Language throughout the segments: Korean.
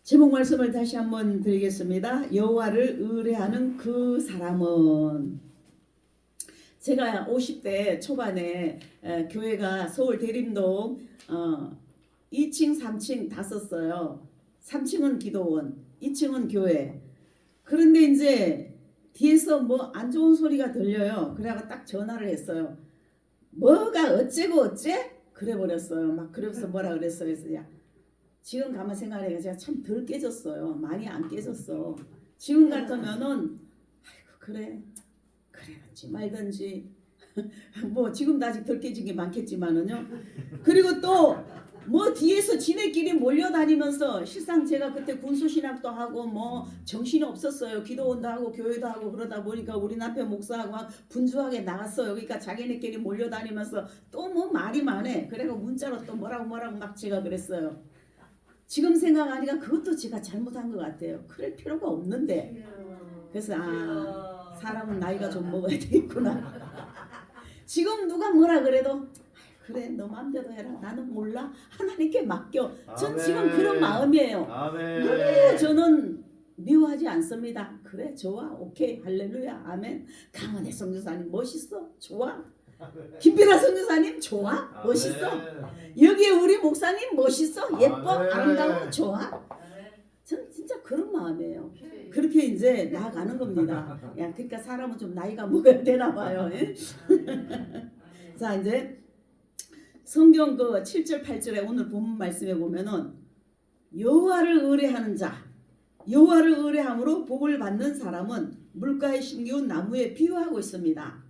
제목 말씀을 다시 한번 드리겠습니다. 여호와를 의뢰하는 그 사람은, 제가 50대 초반에 교회가 서울 대림동 2층 3층 다 썼어요. 3층은 기도원, 2층은 교회. 그런데 이제 뒤에서 뭐 안 좋은 소리가 들려요. 그래가 딱 전화를 했어요. 뭐가 어째고 어째? 그래 버렸어요. 막 그래서 뭐라 그랬어요. 그래서 야, 지금 가만 생각해보니까 제가 참 덜 깨졌어요. 많이 안 깨졌어. 지금 같으면은 아이고 그래 그래든지 말든지 뭐 지금도 아직 덜 깨진 게 많겠지만은요. 그리고 또 뭐 뒤에서 지네끼리 몰려다니면서, 실상 제가 그때 군수신학도 하고 뭐 정신이 없었어요. 기도원도 하고 교회도 하고 그러다 보니까 우리 남편 목사하고 분주하게 나갔어요. 그러니까 자기네끼리 몰려다니면서 또 뭐 말이 많네. 그래가 문자로 또 뭐라고 막 제가 그랬어요. 지금 생각하니까 그것도 제가 잘못한 것 같아요. 그럴 필요가 없는데. 그래서 사람은 나이가 좀 먹어야 되겠구나. 지금 누가 뭐라 그래도 그래 너 마음대로 해라. 나는 몰라. 하나님께 맡겨. 전 지금 그런 마음이에요. 그래 저는 미워하지 않습니다. 그래 좋아 오케이 할렐루야 아멘. 강은혜 선교사님 멋있어 좋아. 김필아 선교사님 좋아 멋있어. 여기에 우리 목사님 멋있어 예뻐 아름다워 좋아. 저는 진짜 그런 마음이에요. 그렇게 이제 나아가는 겁니다. 야, 그러니까 사람은 좀 나이가 먹어야 되나 봐요. 자 이제 성경 그 7절 8절에 오늘 본문 말씀에 보면은 여호와를 의뢰하는 자, 여호와를 의뢰함으로 복을 받는 사람은 물가에 심기운 나무에 비유하고 있습니다.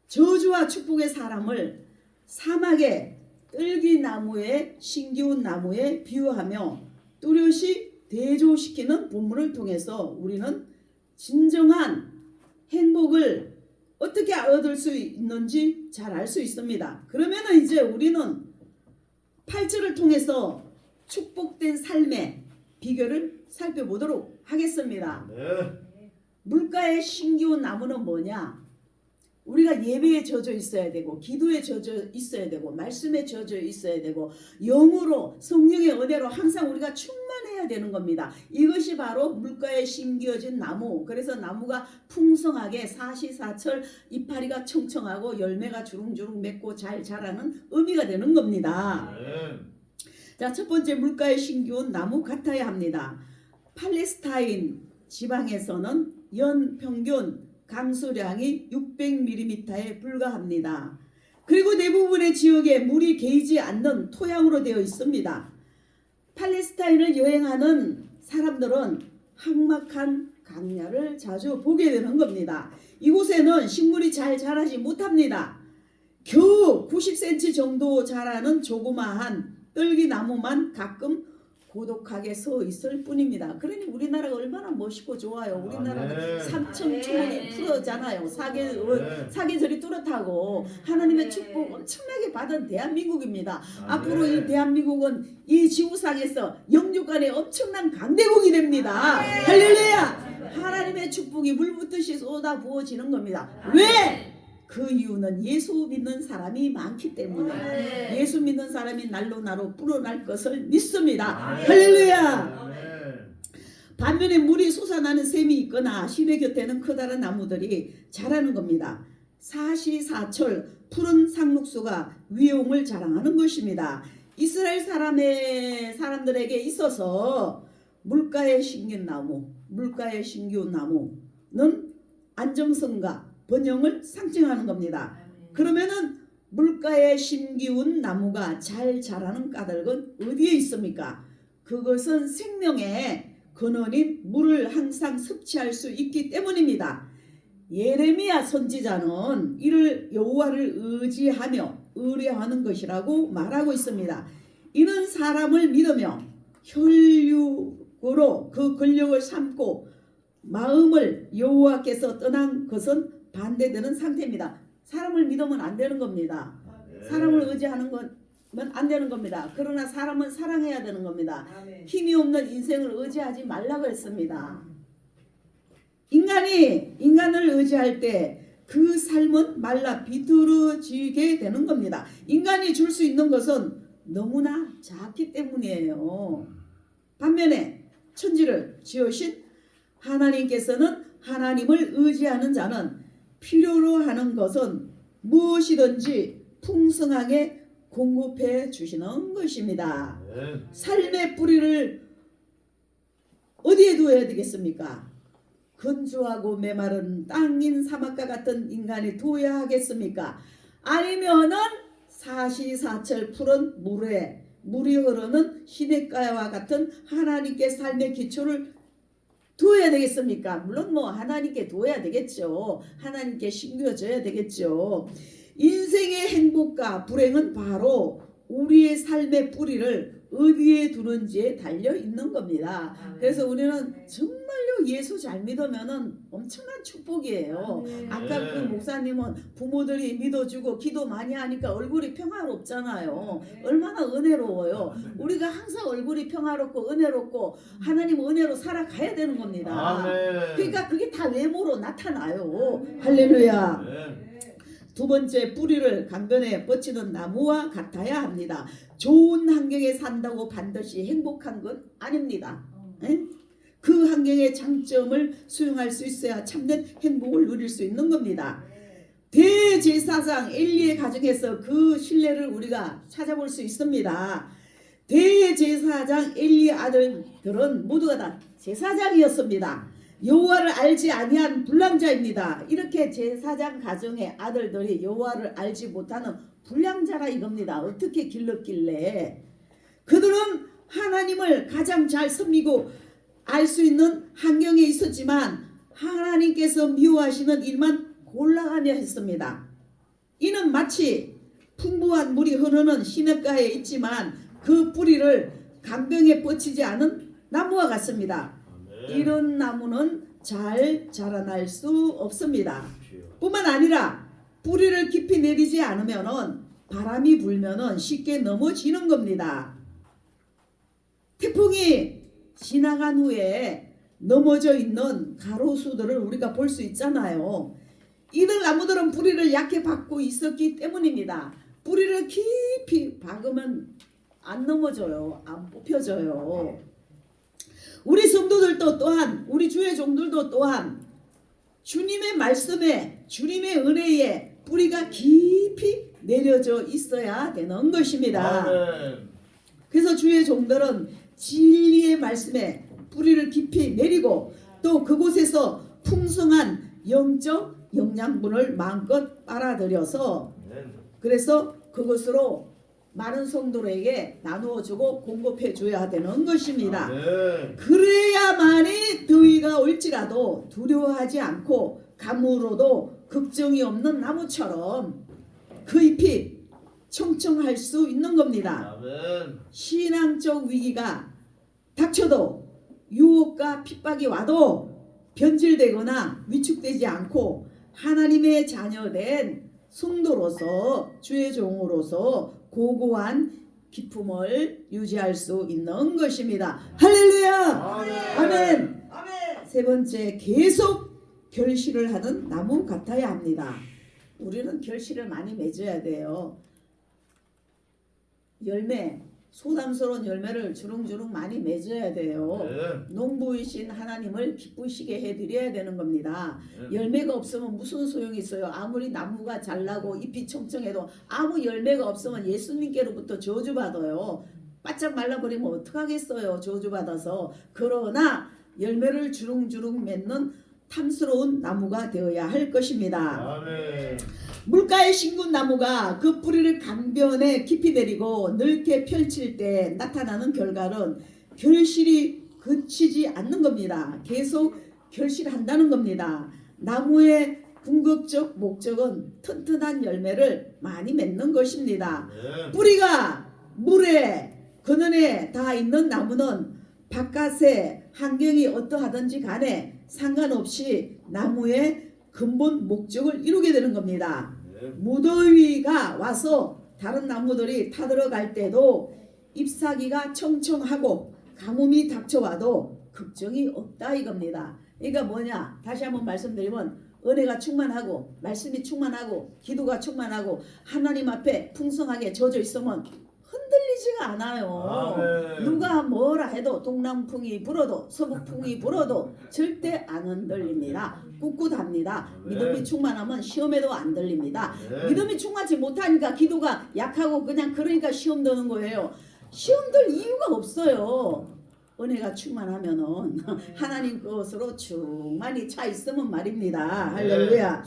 저주와 축복의 사람을 사막의 뜰기나무에 심기운 나무에 비유하며 뚜렷이 대조시키는 본문을 통해서 우리는 진정한 행복을 어떻게 얻을 수 있는지 잘 알 수 있습니다. 그러면 이제 우리는 8절을 통해서 축복된 삶의 비결을 살펴보도록 하겠습니다. 물가에 심기운 나무는 뭐냐? 우리가 예배에 젖어 있어야 되고 기도에 젖어 있어야 되고 말씀에 젖어 있어야 되고 영으로 성령의 은혜로 항상 우리가 충만해야 되는 겁니다. 이것이 바로 물가에 심겨진 나무. 그래서 나무가 풍성하게 사시사철 이파리가 청청하고 열매가 주릉주릉 맺고 잘 자라는 의미가 되는 겁니다. 자, 첫 번째 물가에 심겨온 나무 같아야 합니다. 팔레스타인 지방에서는 연 평균 강수량이 600mm에 불과합니다. 그리고 대부분의 지역에 물이 개이지 않는 토양으로 되어 있습니다. 팔레스타인을 여행하는 사람들은 삭막한 강야를 자주 보게 되는 겁니다. 이곳에는 식물이 잘 자라지 못합니다. 겨우 90cm 정도 자라는 조그마한 뜰기나무만 가끔 고독하게 서 있을 뿐입니다. 그러니 우리나라가 얼마나 멋있고 좋아요. 우리나라는 삼천초원이 푸르잖아요. 사계절이 뚜렷하고 하나님의 축복 엄청나게 받은 대한민국입니다. 앞으로 이 대한민국은 이 지구상에서 영육간의 엄청난 강대국이 됩니다. 할렐루야! 하나님의 축복이 물붓듯이 쏟아 부어지는 겁니다. 왜? 그 이유는 예수 믿는 사람이 많기 때문에. 예수 믿는 사람이 날로 나로 불어날 것을 믿습니다. 할렐루야. 반면에 물이 솟아나는 샘이 있거나 시내 곁에는 커다란 나무들이 자라는 겁니다. 사시사철 푸른 상록수가 위용을 자랑하는 것입니다. 이스라엘 사람들에게 있어서 물가에 심긴 나무, 물가에 심기운 나무는 안정성과 번영을 상징하는 겁니다. 그러면은 물가에 심기운 나무가 잘 자라는 까닭은 어디에 있습니까? 그것은 생명의 근원인 물을 항상 섭취할 수 있기 때문입니다. 예레미야 선지자는 이를 여호와를 의지하며 의뢰하는 것이라고 말하고 있습니다. 이는 사람을 믿으며 혈육으로 그 권력을 삼고 마음을 여호와께서 떠난 것은 반대되는 상태입니다. 사람을 믿으면 안 되는 겁니다. 사람을 의지하는 건 안 되는 겁니다. 그러나 사람은 사랑해야 되는 겁니다. 힘이 없는 인생을 의지하지 말라고 했습니다. 인간을 의지할 때 그 삶은 말라 비뚤어지게 되는 겁니다. 인간이 줄 수 있는 것은 너무나 작기 때문이에요. 반면에 천지를 지으신 하나님께서는 하나님을 의지하는 자는 필요로 하는 것은 무엇이든지 풍성하게 공급해 주시는 것입니다. 삶의 뿌리를 어디에 두어야 되겠습니까? 건조하고 메마른 땅인 사막과 같은 인간이 두어야 하겠습니까? 아니면은 사시사철 푸른 물이 흐르는 시냇가와 같은 하나님께 삶의 기초를 두어야 되겠습니까? 물론 뭐 하나님께 두어야 되겠죠. 하나님께 심겨져야 되겠죠. 인생의 행복과 불행은 바로 우리의 삶의 뿌리를 어디에 두는지에 달려 있는 겁니다. 그래서 우리는 정말로 예수 잘 믿으면은 엄청난 축복이에요. 아까 그 목사님은 부모들이 믿어주고 기도 많이 하니까 얼굴이 평화롭잖아요. 얼마나 은혜로워요. 우리가 항상 얼굴이 평화롭고 은혜롭고 하나님 은혜로 살아가야 되는 겁니다. 그러니까 그게 다 외모로 나타나요. 할렐루야. 두 번째, 뿌리를 강변에 뻗치는 나무와 같아야 합니다. 좋은 환경에 산다고 반드시 행복한 건 아닙니다. 그 환경의 장점을 수용할 수 있어야 참된 행복을 누릴 수 있는 겁니다. 대제사장 엘리의 가정에서 그 신뢰를 우리가 찾아볼 수 있습니다. 대제사장 엘리의 아들들은 모두가 다 제사장이었습니다. 여호와를 알지 아니한 불량자입니다. 이렇게 제사장 가정의 아들들이 여호와를 알지 못하는 불량자라 이겁니다. 어떻게 길렀길래? 그들은 하나님을 가장 잘 섬기고 알 수 있는 환경에 있었지만 하나님께서 미워하시는 일만 골라가며 했습니다. 이는 마치 풍부한 물이 흐르는 시냇가에 있지만 그 뿌리를 강병에 뻗치지 않은 나무와 같습니다. 이런 나무는 잘 자라날 수 없습니다. 뿐만 아니라 뿌리를 깊이 내리지 않으면은 바람이 불면은 쉽게 넘어지는 겁니다. 태풍이 지나간 후에 넘어져 있는 가로수들을 우리가 볼 수 있잖아요. 이들 나무들은 뿌리를 약해 박고 있었기 때문입니다. 뿌리를 깊이 박으면 안 넘어져요. 안 뽑혀져요. 우리 성도들도 또한 우리 주의 종들도 또한 주님의 말씀에 주님의 은혜에 뿌리가 깊이 내려져 있어야 되는 것입니다. 그래서 주의 종들은 진리의 말씀에 뿌리를 깊이 내리고 또 그곳에서 풍성한 영적 영양분을 마음껏 빨아들여서 그래서 그것으로 많은 성도들에게 나누어주고 공급해줘야 되는 것입니다. 그래야만이 더위가 올지라도 두려워하지 않고 가물어도 걱정이 없는 나무처럼 그 잎이 청청할 수 있는 겁니다. 신앙적 위기가 닥쳐도 유혹과 핍박이 와도 변질되거나 위축되지 않고 하나님의 자녀된 성도로서 주의 종으로서 고고한 기품을 유지할 수 있는 것입니다. 할렐루야. 아멘. 세 번째, 계속 결실을 하는 나무 같아야 합니다. 우리는 결실을 많이 맺어야 돼요. 열매, 소담스러운 열매를 주렁주렁 많이 맺어야 돼요. 농부이신 하나님을 기쁘시게 해드려야 되는 겁니다. 열매가 없으면 무슨 소용이 있어요? 아무리 나무가 잘나고 잎이 청청해도 아무 열매가 없으면 예수님께로부터 저주받아요. 바짝 말라버리면 어떡하겠어요? 저주받아서. 그러나 열매를 주렁주렁 맺는 탐스러운 나무가 되어야 할 것입니다. 아멘. 물가에 심은 나무가 그 뿌리를 강변에 깊이 내리고 넓게 펼칠 때 나타나는 결과는 결실이 그치지 않는 겁니다. 계속 결실한다는 겁니다. 나무의 궁극적 목적은 튼튼한 열매를 많이 맺는 것입니다. 뿌리가 물에 근원에 다 있는 나무는 바깥의 환경이 어떠하든지 간에 상관없이 나무의 근본 목적을 이루게 되는 겁니다. 무더위가 와서 다른 나무들이 타들어갈 때도 잎사귀가 청청하고 가뭄이 닥쳐와도 걱정이 없다 이겁니다. 그러니까 뭐냐? 다시 한번 말씀드리면 은혜가 충만하고 말씀이 충만하고 기도가 충만하고 하나님 앞에 풍성하게 젖어 있으면 흔들리지가 않아요. 아멘. 누가 뭐라 해도 동남풍이 불어도 서북풍이 불어도 절대 안 흔들립니다. 꿋꿋합니다. 믿음이 충만하면 시험에도 안 들립니다. 네. 믿음이 충만치 못하니까 기도가 약하고 그냥 그러니까 시험 드는 거예요. 시험 들 이유가 없어요. 은혜가 충만하면은 하나님 것으로 충만히 차 있으면 말입니다. 할렐루야.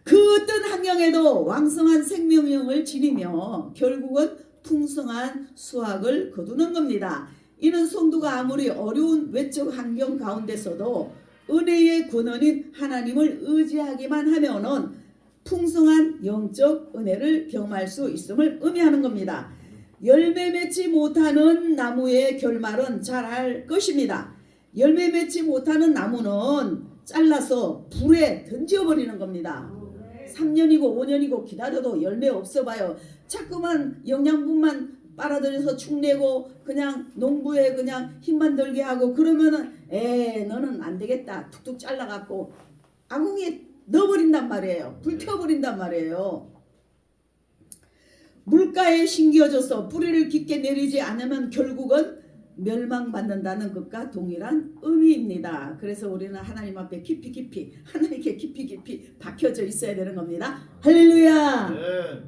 그 어떤 환경에도 왕성한 생명력을 지니며 결국은 풍성한 수확을 거두는 겁니다. 이는 성도가 아무리 어려운 외적 환경 가운데서도 은혜의 근원인 하나님을 의지하기만 하면은 풍성한 영적 은혜를 경험할 수 있음을 의미하는 겁니다. 열매 맺지 못하는 나무의 결말은 잘 알 것입니다. 열매 맺지 못하는 나무는 잘라서 불에 던져버리는 겁니다. 3년이고 5년이고 기다려도 열매 없어봐요. 자꾸만 영양분만 빨아들여서 축내고 그냥 농부에 그냥 힘만 들게 하고 그러면은 너는 안 되겠다 툭툭 잘라갖고 아궁이에 넣어버린단 말이에요. 불태워버린단 말이에요. 물가에 심겨져서 뿌리를 깊게 내리지 않으면 결국은 멸망받는다는 것과 동일한 의미입니다. 그래서 우리는 하나님 앞에 깊이 하나님께 깊이 박혀져 있어야 되는 겁니다. 할렐루야. 네.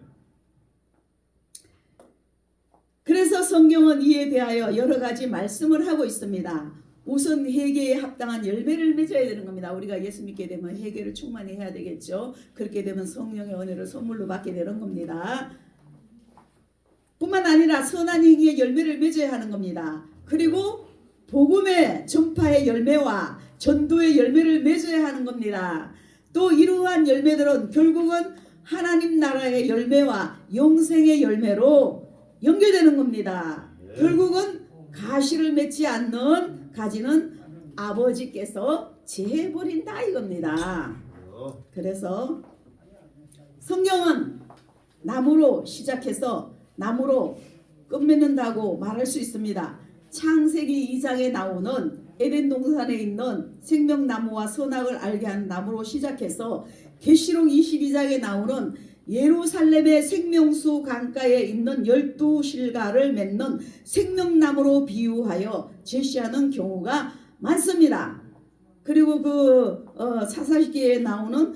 그래서 성경은 이에 대하여 여러 가지 말씀을 하고 있습니다. 우선 회개에 합당한 열매를 맺어야 되는 겁니다. 우리가 예수 믿게 되면 회개를 충만히 해야 되겠죠. 그렇게 되면 성령의 은혜를 선물로 받게 되는 겁니다. 뿐만 아니라 선한 행위의 열매를 맺어야 하는 겁니다. 그리고 복음의 전파의 열매와 전도의 열매를 맺어야 하는 겁니다. 또 이러한 열매들은 결국은 하나님 나라의 열매와 영생의 열매로 연결되는 겁니다. 네. 결국은 가시를 맺지 않는 가지는 아버지께서 제해버린다 이겁니다. 그래서 성경은 나무로 시작해서 나무로 끝맺는다고 말할 수 있습니다. 창세기 2장에 나오는 에덴 동산에 있는 생명나무와 선악을 알게 하는 나무로 시작해서 계시록 22장에 나오는 예루살렘의 생명수 강가에 있는 12실가를 맺는 생명나무로 비유하여 제시하는 경우가 많습니다. 그리고 그 사사기에 나오는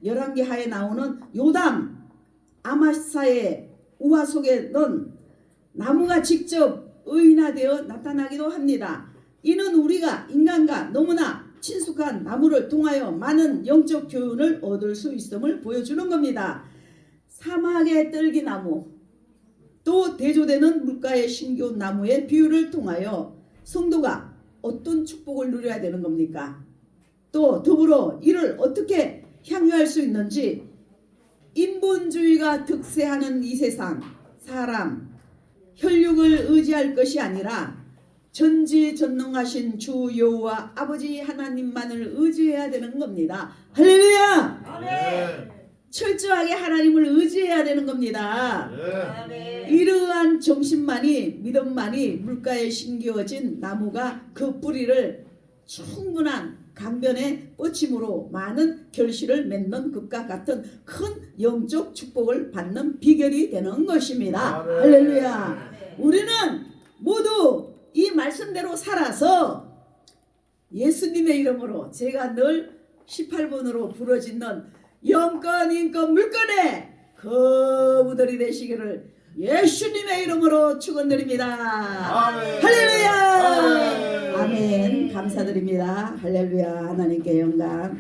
열왕기하에 나오는 요담 아마사의 우화 속에는 나무가 직접 의인화되어 나타나기도 합니다. 이는 우리가 인간과 너무나 친숙한 나무를 통하여 많은 영적 교훈을 얻을 수 있음을 보여주는 겁니다. 사막의 떨기나무 또 대조되는 물가에 심겨온 나무의 비유를 통하여 성도가 어떤 축복을 누려야 되는 겁니까? 또 더불어 이를 어떻게 향유할 수 있는지 인본주의가 득세하는 이 세상 사람 혈육을 의지할 것이 아니라 전지전능하신 주 여호와 아버지 하나님만을 의지해야 되는 겁니다. 할렐루야. 아멘. 철저하게 하나님을 의지해야 되는 겁니다. 네. 이러한 정신만이 믿음만이 물가에 심겨진 나무가 그 뿌리를 충분한 강변의 뻗침으로 많은 결실을 맺는 것과 같은 큰 영적 축복을 받는 비결이 되는 것입니다. 아멘. 할렐루야. 우리는 모두 이 말씀대로 살아서 예수님의 이름으로 제가 늘 18번으로 부르짖는 영권 인권 물권의 거부들이 되시기를 예수님의 이름으로 축원드립니다. 아멘. 할렐루야. 아멘. 아멘. 감사드립니다. 할렐루야. 하나님께 영광.